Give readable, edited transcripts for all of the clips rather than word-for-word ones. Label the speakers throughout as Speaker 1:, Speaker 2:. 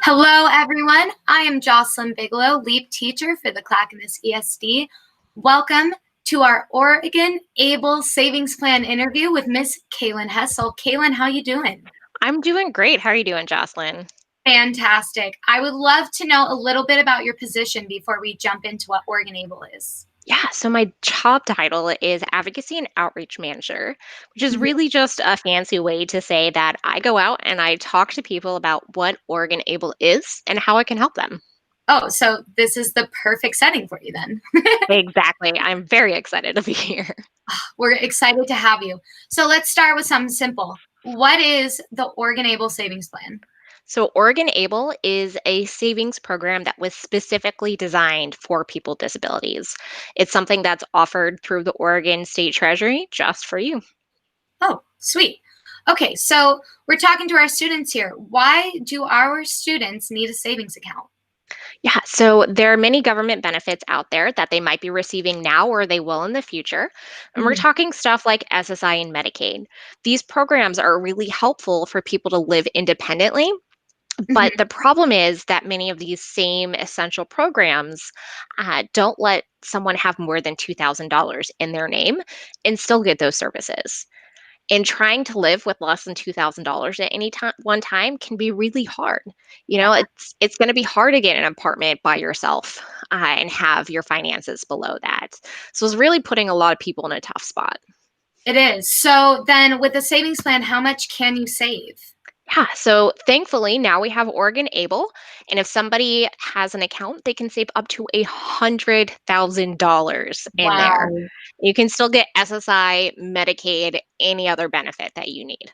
Speaker 1: Hello, everyone. I am Jocelyn Bigelow, LEEP teacher for the Clackamas ESD. Welcome to our Oregon Able Savings Plan interview with Miss Kaylin Hessel. Kaylin, how you doing?
Speaker 2: I'm doing great. How are you doing, Jocelyn?
Speaker 1: Fantastic. I would love to know a little bit about your position before we jump into what Oregon Able is.
Speaker 2: Yeah, so my job title is Advocacy and Outreach Manager, which is
Speaker 1: Mhm.
Speaker 2: really just a fancy way to say that I go out and I talk to people about what Oregon Able is and how I can help them.
Speaker 1: Oh, so this is the perfect setting for you then.
Speaker 2: Exactly. I'm very excited to be here.
Speaker 1: We're excited to have you. So let's start with something simple. What is the Oregon Able Savings Plan?
Speaker 2: So, Oregon Able is a savings program that was specifically designed for people with disabilities. It's something that's offered through the Oregon State Treasury just for you.
Speaker 1: Oh, sweet. Okay, so we're talking to our students here. Why do our students need a savings account?
Speaker 2: Yeah, so there are many government benefits out there that they might be receiving now or they will in the future. And we're
Speaker 1: Mhm,
Speaker 2: talking stuff like SSI and Medicaid. These programs are really helpful for people to live independently. But
Speaker 1: mhm.
Speaker 2: the problem is that many of these same essential programs don't let someone have more than $2,000 in their name and still get those services. And trying to live with less than $2,000 at any time one time can be really hard.
Speaker 1: Yeah,
Speaker 2: It's going to be hard to get an apartment by yourself and have your finances below that. So it's really putting a lot of people in a tough spot.
Speaker 1: it is. So then with the savings plan, how much can you save?
Speaker 2: Yeah, so thankfully now we have Oregon Able, and if somebody has an account, they can save up to $100,000 in there.
Speaker 1: Wow.
Speaker 2: You can still get SSI, Medicaid, any other benefit that you need.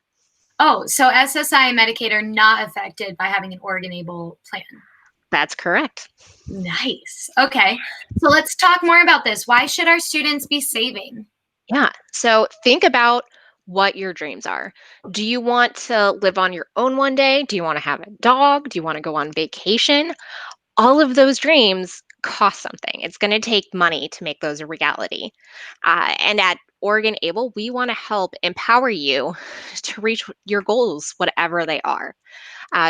Speaker 1: Oh, so SSI and Medicaid are not affected by having an Oregon Able plan.
Speaker 2: That's correct.
Speaker 1: Nice. Okay. So let's talk more about this. Why should our students be saving?
Speaker 2: Yeah. So think about what your dreams are. Do you want to live on your own one day? Do you want to have a dog? Do you want to go on vacation? All of those dreams cost something. It's going to take money to make those a reality. And at Oregon Able, we want to help empower you to reach your goals, whatever they are.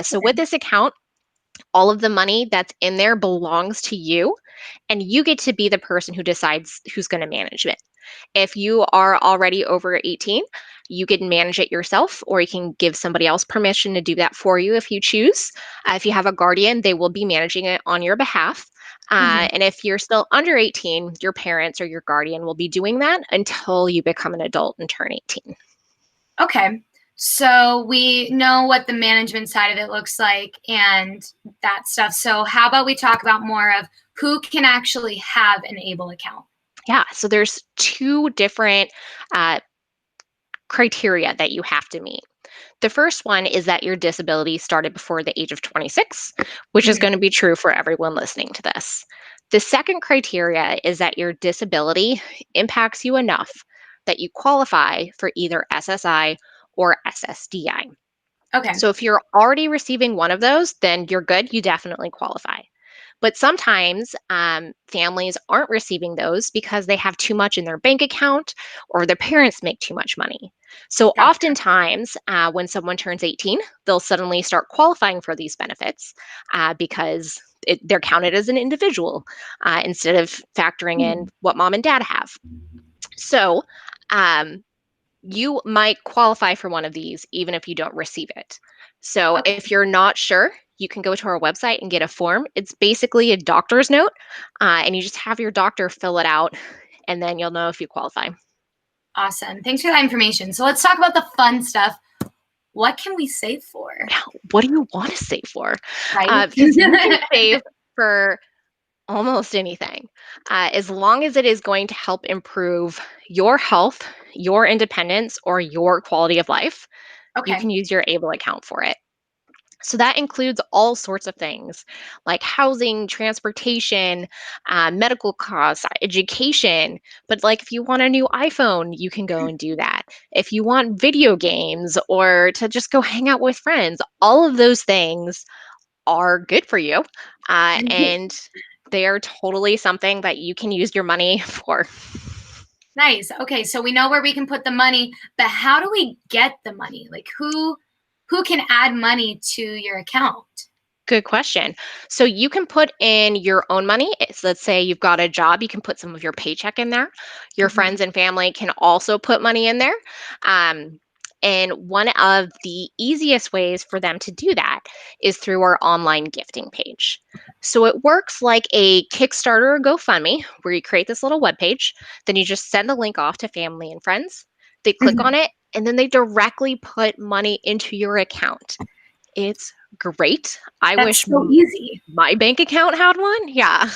Speaker 2: So with this account, all of the money that's in there belongs to you, and you get to be the person who decides who's going to manage it. If you are already over 18, you can manage it yourself, or you can give somebody else permission to do that for you if you choose. If you have a guardian, they will be managing it on your behalf.
Speaker 1: Mhm.
Speaker 2: And if you're still under 18, your parents or your guardian will be doing that until you become an adult and turn 18.
Speaker 1: Okay. So we know what the management side of it looks like and that stuff. So how about we talk about more of who can actually have an Able account?
Speaker 2: Yeah, so there's two different uh, criteria that you have to meet. The first one is that your disability started before the age of 26, which is
Speaker 1: Mhm.
Speaker 2: going to be true for everyone listening to this. The second criteria is that your disability impacts you enough that you qualify for either SSI or SSDI.
Speaker 1: Okay.
Speaker 2: So if you're already receiving one of those, then you're good. You definitely qualify. But sometimes families aren't receiving those because they have too much in their bank account or their parents make too much money. So
Speaker 1: Gotcha.
Speaker 2: oftentimes, when someone turns 18, they'll suddenly start qualifying for these benefits because they're counted as an individual instead of factoring in
Speaker 1: Mhm.
Speaker 2: what mom and dad have. So um, you might qualify for one of these even if you don't receive it. So
Speaker 1: Okay.
Speaker 2: if you're not sure, you can go to our website and get a form. It's basically a doctor's note, and you just have your doctor fill it out, and then you'll know if you qualify.
Speaker 1: Awesome. Thanks for that information. So let's talk about the fun stuff. What can we save for?
Speaker 2: Now, what do you want to save for?
Speaker 1: Right?
Speaker 2: Because you can save for almost anything, as long as it is going to help improve your health, your independence, or your quality of life. You
Speaker 1: Okay.
Speaker 2: can use your ABLE account for it. So that includes all sorts of things like housing, transportation, medical costs, education. But like if you want a new iPhone, you can go and do that. If you want video games or to just go hang out with friends, all of those things are good for you. And they are totally something that you can use your money for.
Speaker 1: Nice. Okay, so we know where we can put the money, but how do we get the money? Like who can add money to your account?
Speaker 2: Good question. So you can put in your own money. Let's say you've got a job, you can put some of your paycheck in there. Your
Speaker 1: Mhm.
Speaker 2: friends and family can also put money in there. Um, and one of the easiest ways for them to do that is through our online gifting page. So it works like a Kickstarter or GoFundMe, where you create this little web page, then you just send the link off to family and friends. They click
Speaker 1: Mhm.
Speaker 2: on it, and then they directly put money into your account. It's great. I
Speaker 1: That's
Speaker 2: wish
Speaker 1: so easy.
Speaker 2: my bank account had one. Yeah.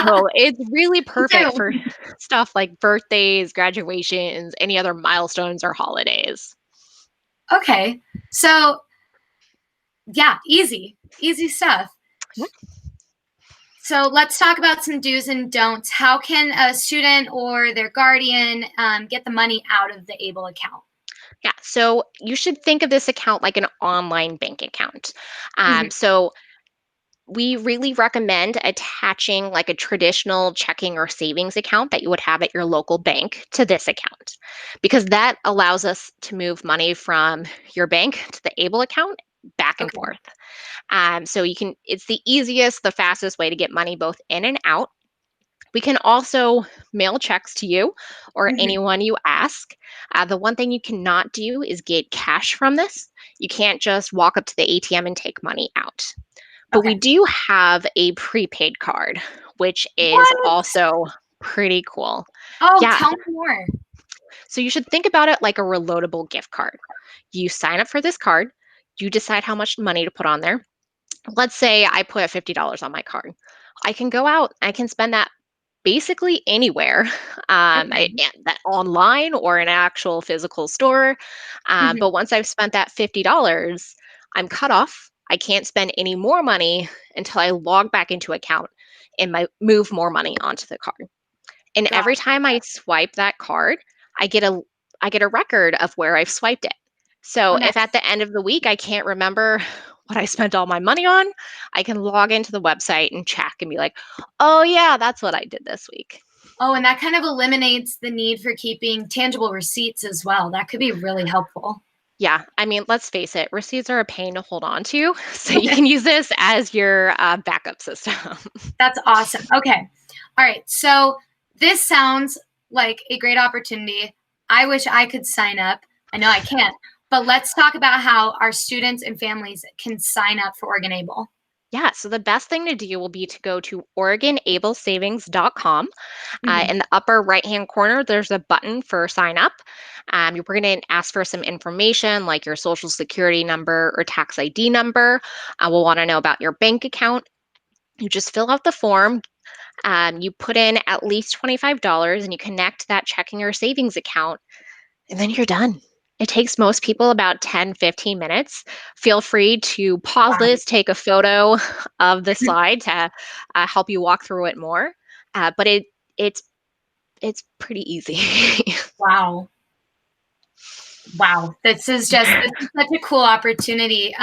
Speaker 2: So it's really
Speaker 1: Me
Speaker 2: perfect
Speaker 1: too.
Speaker 2: for stuff like birthdays, graduations, any other milestones or holidays.
Speaker 1: Okay. So, yeah, easy. Easy stuff.
Speaker 2: Yeah.
Speaker 1: So let's talk about some do's and don'ts. How can a student or their guardian get the money out of the ABLE account?
Speaker 2: Yeah. So you should think of this account like an online bank account.
Speaker 1: Mhm.
Speaker 2: So we really recommend attaching like a traditional checking or savings account that you would have at your local bank to this account because that allows us to move money from your bank to the ABLE account back and
Speaker 1: Okay.
Speaker 2: forth. So you can, it's the easiest, the fastest way to get money both in and out. We can also mail checks to you or
Speaker 1: Mhm.
Speaker 2: anyone you ask. The one thing you cannot do is get cash from this. You can't just walk up to the ATM and take money out. But we
Speaker 1: Okay.
Speaker 2: do have a prepaid card, which is
Speaker 1: What?
Speaker 2: also pretty cool.
Speaker 1: Oh,
Speaker 2: Yeah.
Speaker 1: tell me more.
Speaker 2: So you should think about it like a reloadable gift card. You sign up for this card, you decide how much money to put on there. Let's say I put $50 on my card. I can go out, I can spend that basically anywhere,
Speaker 1: Okay.
Speaker 2: that online or an actual physical store.
Speaker 1: Mhm.
Speaker 2: But once I've spent that $50, I'm cut off. I can't spend any more money until I log back into account and move more money onto the card. And every
Speaker 1: Got
Speaker 2: time I swipe that card, I get a I get a record of where I've swiped it. So
Speaker 1: Oh,
Speaker 2: if at
Speaker 1: nice.
Speaker 2: the end of the week I can't remember what I spent all my money on, I can log into the website and check and be like, "Oh yeah, that's what I did this week."
Speaker 1: Oh, and that kind of eliminates the need for keeping tangible receipts as well. That could be really helpful.
Speaker 2: Yeah, I mean, let's face it, receipts are a pain to hold on to. So you can use this as your backup system.
Speaker 1: That's awesome. Okay. All right. So this sounds like a great opportunity. I wish I could sign up. I know I can't, but let's talk about how our students and families can sign up for Oregonable.
Speaker 2: Yeah, so the best thing to do will be to go to OregonAbleSavings.com.
Speaker 1: Mhm.
Speaker 2: In the upper right hand corner, there's a button for sign up. We're going to ask for some information like your social security number or tax ID number. We'll want to know about your bank account. You just fill out the form. You put in at least $25 and you connect that checking or savings account, and then you're done. It takes most people about 10-15 minutes. Feel free to pause
Speaker 1: Wow.
Speaker 2: this, take a photo of the slide to help you walk through it more. But it's it's pretty easy.
Speaker 1: Wow. Wow. This is such a cool opportunity.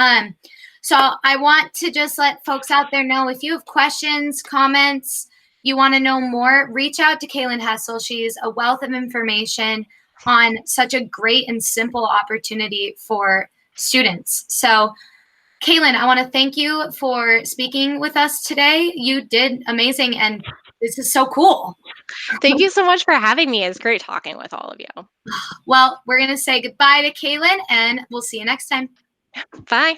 Speaker 1: So I want to just let folks out there know if you have questions, comments, you want to know more, reach out to Kaylin Hessel. She's a wealth of information on such a great and simple opportunity for students. So Kaylin, I want to thank you for speaking with us today. You did amazing, and this is so cool.
Speaker 2: Thank you so much for having me. It's great talking with all of you.
Speaker 1: Well, we're going to say goodbye to Kaylin, and we'll see you next time.
Speaker 2: Bye.